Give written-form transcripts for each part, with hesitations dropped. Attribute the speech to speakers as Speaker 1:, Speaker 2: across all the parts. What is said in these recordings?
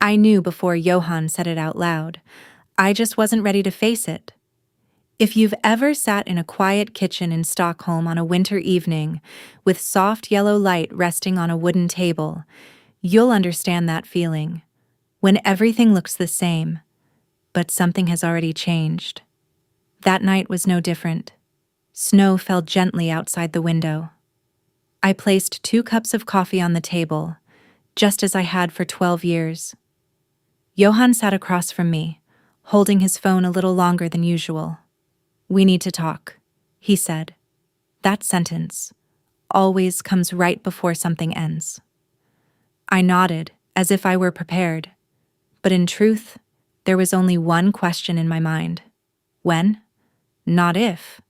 Speaker 1: I knew before Johan said it out loud. I just wasn't ready to face it. If you've ever sat in a quiet kitchen in Stockholm on a winter evening, with soft yellow light resting on a wooden table, you'll understand that feeling. When everything looks the same, but something has already changed. That night was no different. Snow fell gently outside the window. I placed 2 cups of coffee on the table, just as I had for 12 years. Johan sat across from me, holding his phone a little longer than usual. "We need to talk," he said. That sentence always comes right before something ends. I nodded, as if I were prepared. But in truth, there was only one question in my mind. When? Not if.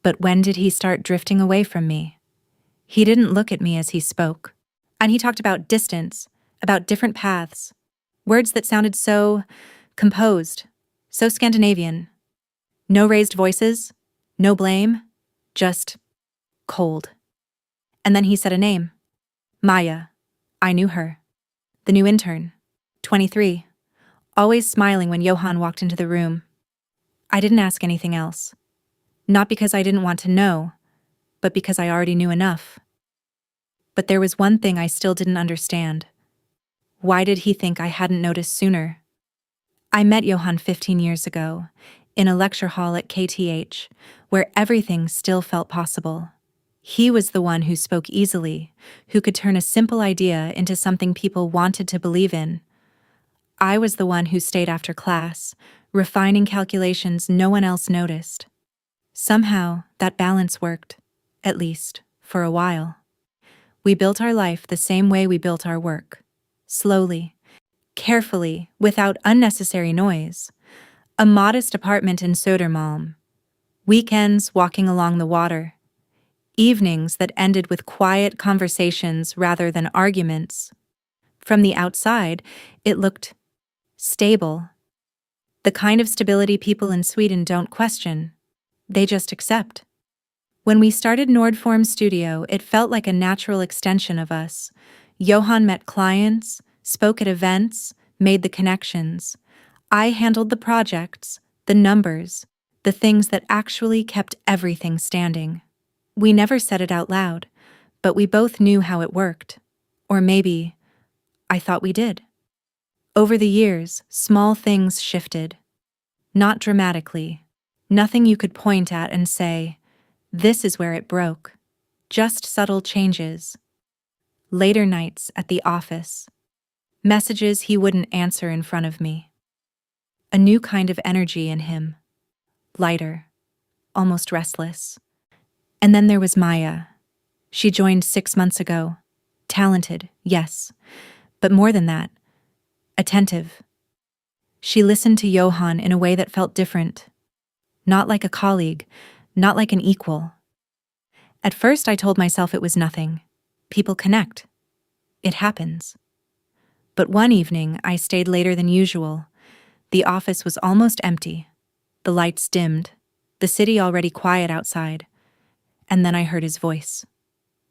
Speaker 1: But when did he start drifting away from me? He didn't look at me as he spoke. And he talked about distance, about different paths. Words that sounded so composed, so Scandinavian. No raised voices, no blame, just cold. And then he said a name. Maya. I knew her. The new intern. 23. Always smiling when Johan walked into the room. I didn't ask anything else. Not because I didn't want to know, but because I already knew enough. But there was one thing I still didn't understand. Why did he think I hadn't noticed sooner? I met Johan 15 years ago, in a lecture hall at KTH, where everything still felt possible. He was the one who spoke easily, who could turn a simple idea into something people wanted to believe in. I was the one who stayed after class, refining calculations no one else noticed. Somehow, that balance worked, at least, for a while. We built our life the same way we built our work. Slowly, carefully, without unnecessary noise. A modest apartment in Södermalm. Weekends walking along the water. Evenings that ended with quiet conversations rather than arguments. From the outside, it looked stable. The kind of stability people in Sweden don't question. They just accept. When we started Nordform Studio, it felt like a natural extension of us. Johan met clients, spoke at events, made the connections. I handled the projects, the numbers, the things that actually kept everything standing. We never said it out loud, but we both knew how it worked. Or maybe, I thought we did. Over the years, small things shifted. Not dramatically. Nothing you could point at and say, "This is where it broke." Just subtle changes. Later nights at the office. Messages he wouldn't answer in front of me. A new kind of energy in him. Lighter. Almost restless. And then there was Maya. She joined 6 months ago. Talented, yes. But more than that, attentive. She listened to Johan in a way that felt different. Not like a colleague, not like an equal. At first I told myself it was nothing. People connect. It happens. But one evening I stayed later than usual. The office was almost empty. The lights dimmed. The city already quiet outside. And then I heard his voice.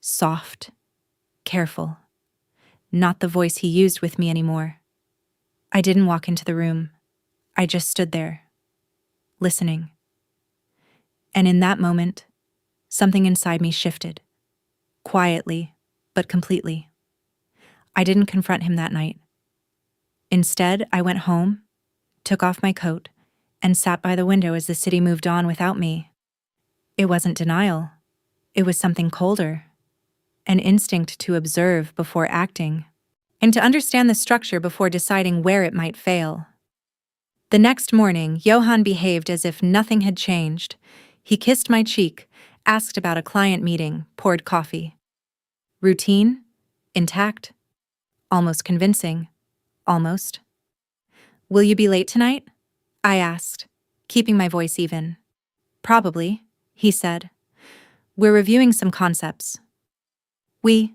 Speaker 1: Soft. Careful. Not the voice he used with me anymore. I didn't walk into the room. I just stood there, listening. And in that moment, something inside me shifted. Quietly, but completely. I didn't confront him that night. Instead, I went home, took off my coat, and sat by the window as the city moved on without me. It wasn't denial. It was something colder. An instinct to observe before acting, and to understand the structure before deciding where it might fail. The next morning, Johan behaved as if nothing had changed. He kissed my cheek, asked about a client meeting, poured coffee. Routine? Intact? Almost convincing. Almost. "Will you be late tonight?" I asked, keeping my voice even. "Probably," he said. "We're reviewing some concepts." We.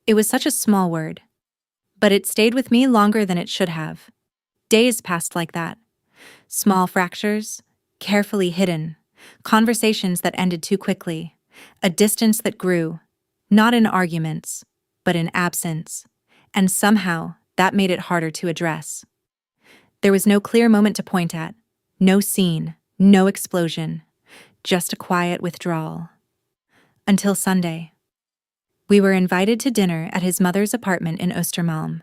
Speaker 1: It was such a small word. But it stayed with me longer than it should have. Days passed like that. Small fractures, carefully hidden. Conversations that ended too quickly. A distance that grew, not in arguments, but in absence. And somehow, that made it harder to address. There was no clear moment to point at, no scene, no explosion, just a quiet withdrawal. Until Sunday. We were invited to dinner at his mother's apartment in Östermalm.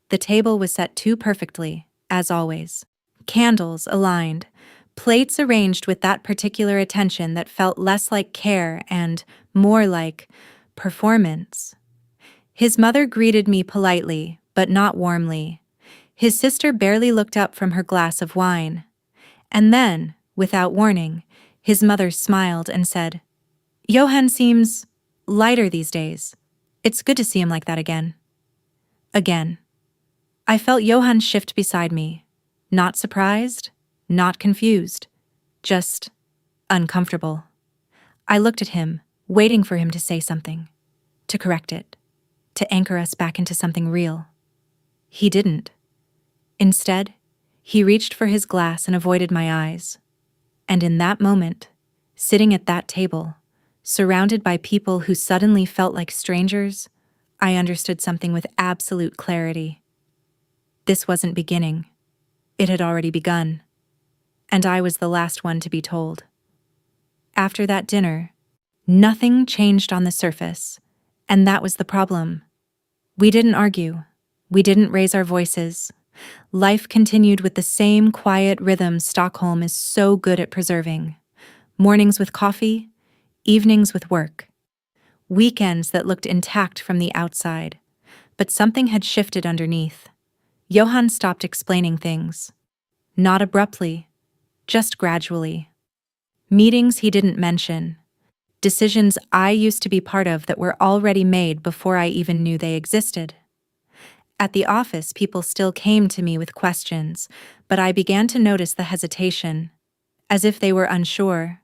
Speaker 1: The table was set too perfectly, as always. Candles aligned, plates arranged with that particular attention that felt less like care and more like performance. His mother greeted me politely, but not warmly. His sister barely looked up from her glass of wine. And then, without warning, his mother smiled and said, "Johan seems lighter these days. It's good to see him like that again." Again. I felt Johan shift beside me. Not surprised, not confused, just uncomfortable. I looked at him, waiting for him to say something, to correct it, to anchor us back into something real. He didn't. Instead, he reached for his glass and avoided my eyes. And in that moment, sitting at that table, surrounded by people who suddenly felt like strangers, I understood something with absolute clarity. This wasn't beginning. It had already begun. And I was the last one to be told. After that dinner, nothing changed on the surface, and that was the problem. We didn't argue. We didn't raise our voices. Life continued with the same quiet rhythm Stockholm is so good at preserving. Mornings with coffee, evenings with work. Weekends that looked intact from the outside, but something had shifted underneath. Johan stopped explaining things. Not abruptly, just gradually. Meetings he didn't mention. Decisions I used to be part of that were already made before I even knew they existed. At the office, people still came to me with questions, but I began to notice the hesitation, as if they were unsure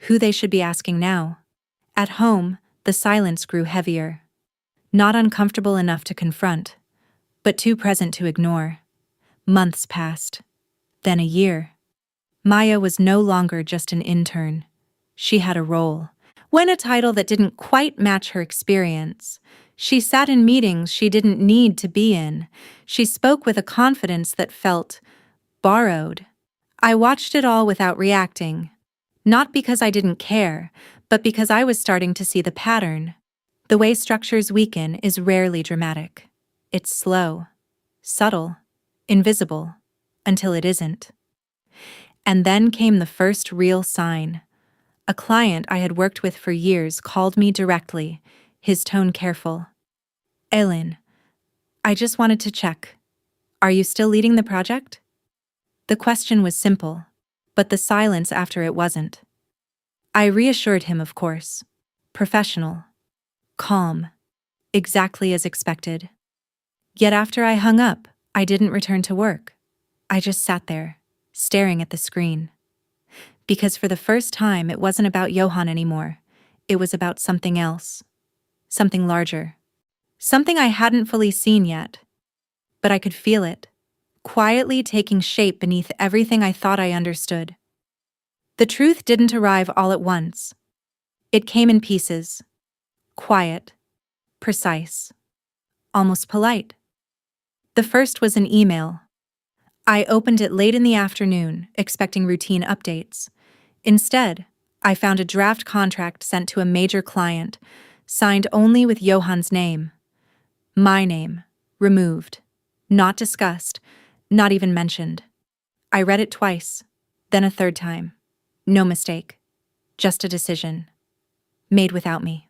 Speaker 1: who they should be asking now. At home, the silence grew heavier. Not uncomfortable enough to confront, but too present to ignore. Months passed. Then a year. Maya was no longer just an intern. She had a role. When a title that didn't quite match her experience. She sat in meetings she didn't need to be in. She spoke with a confidence that felt borrowed. I watched it all without reacting. Not because I didn't care, but because I was starting to see the pattern. The way structures weaken is rarely dramatic. It's slow, subtle, invisible, until it isn't. And then came the first real sign. A client I had worked with for years called me directly, his tone careful. "Elin, I just wanted to check. Are you still leading the project?" The question was simple, but the silence after it wasn't. I reassured him, of course. Professional. Calm. Exactly as expected. Yet after I hung up, I didn't return to work. I just sat there, staring at the screen. Because for the first time, it wasn't about Johan anymore. It was about something else. Something larger. Something I hadn't fully seen yet. But I could feel it, quietly taking shape beneath everything I thought I understood. The truth didn't arrive all at once. It came in pieces. Quiet. Precise. Almost polite. The first was an email. I opened it late in the afternoon, expecting routine updates. Instead, I found a draft contract sent to a major client, signed only with Johan's name. My name, removed. Not discussed, not even mentioned. I read it twice, then a third time. No mistake. Just a decision. Made without me.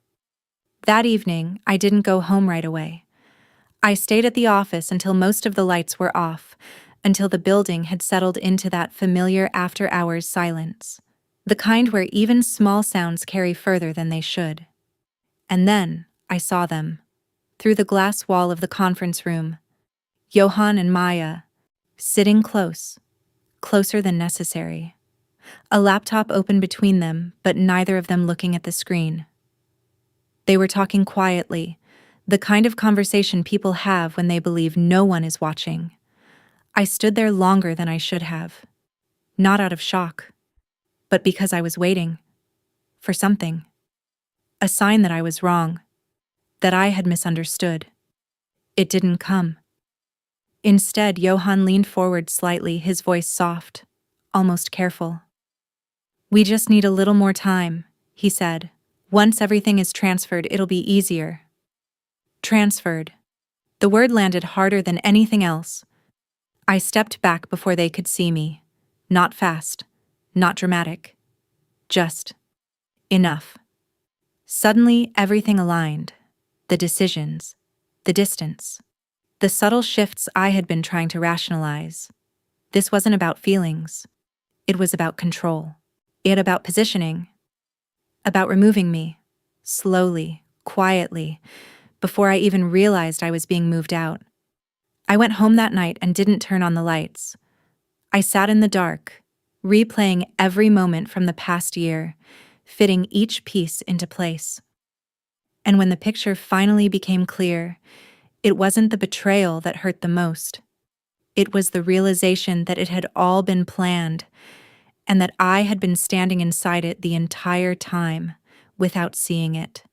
Speaker 1: That evening, I didn't go home right away. I stayed at the office until most of the lights were off, until the building had settled into that familiar after-hours silence, the kind where even small sounds carry further than they should. And then, I saw them, through the glass wall of the conference room, Johan and Maya, sitting close, closer than necessary. A laptop open between them, but neither of them looking at the screen. They were talking quietly, the kind of conversation people have when they believe no one is watching. I stood there longer than I should have. Not out of shock, but because I was waiting. For something. A sign that I was wrong. That I had misunderstood. It didn't come. Instead, Johann leaned forward slightly, his voice soft, almost careful. "We just need a little more time," he said. "Once everything is transferred, it'll be easier." Transferred. The word landed harder than anything else. I stepped back before they could see me. Not fast, not dramatic. Just enough. Suddenly, everything aligned. The decisions, the distance, the subtle shifts I had been trying to rationalize. This wasn't about feelings. It was about control. It about positioning. About removing me. Slowly, quietly, before I even realized I was being moved out. I went home that night and didn't turn on the lights. I sat in the dark, replaying every moment from the past year, fitting each piece into place. And when the picture finally became clear, it wasn't the betrayal that hurt the most. It was the realization that it had all been planned, and that I had been standing inside it the entire time, without seeing it.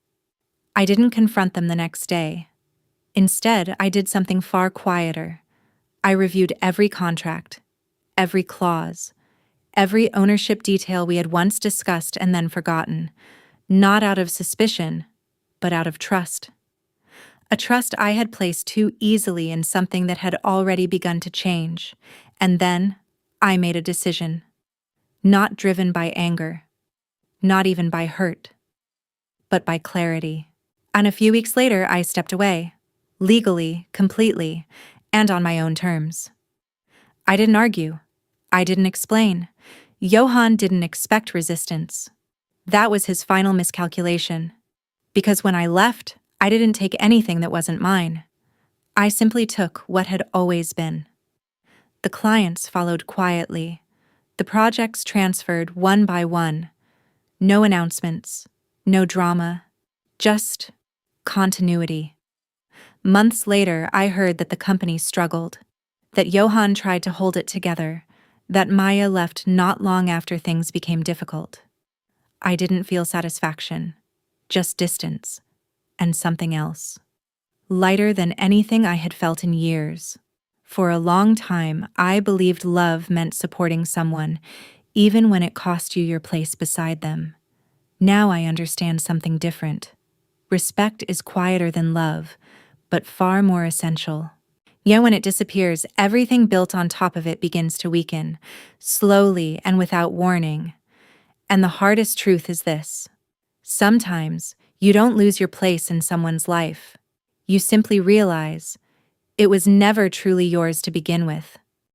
Speaker 1: I didn't confront them the next day. Instead, I did something far quieter. I reviewed every contract, every clause, every ownership detail we had once discussed and then forgotten, not out of suspicion, but out of trust. A trust I had placed too easily in something that had already begun to change. And then I made a decision. Not driven by anger, not even by hurt, but by clarity. And a few weeks later, I stepped away. Legally, completely, and on my own terms. I didn't argue. I didn't explain. Johann didn't expect resistance. That was his final miscalculation. Because when I left, I didn't take anything that wasn't mine. I simply took what had always been. The clients followed quietly. The projects transferred one by one. No announcements, no drama, just continuity. Months later, I heard that the company struggled, that Johann tried to hold it together, that Maya left not long after things became difficult. I didn't feel satisfaction, just distance, and something else. Lighter than anything I had felt in years. For a long time, I believed love meant supporting someone, even when it cost you your place beside them. Now I understand something different. Respect is quieter than love, but far more essential. Yet when it disappears, everything built on top of it begins to weaken, slowly and without warning. And the hardest truth is this. Sometimes, you don't lose your place in someone's life. You simply realize it was never truly yours to begin with.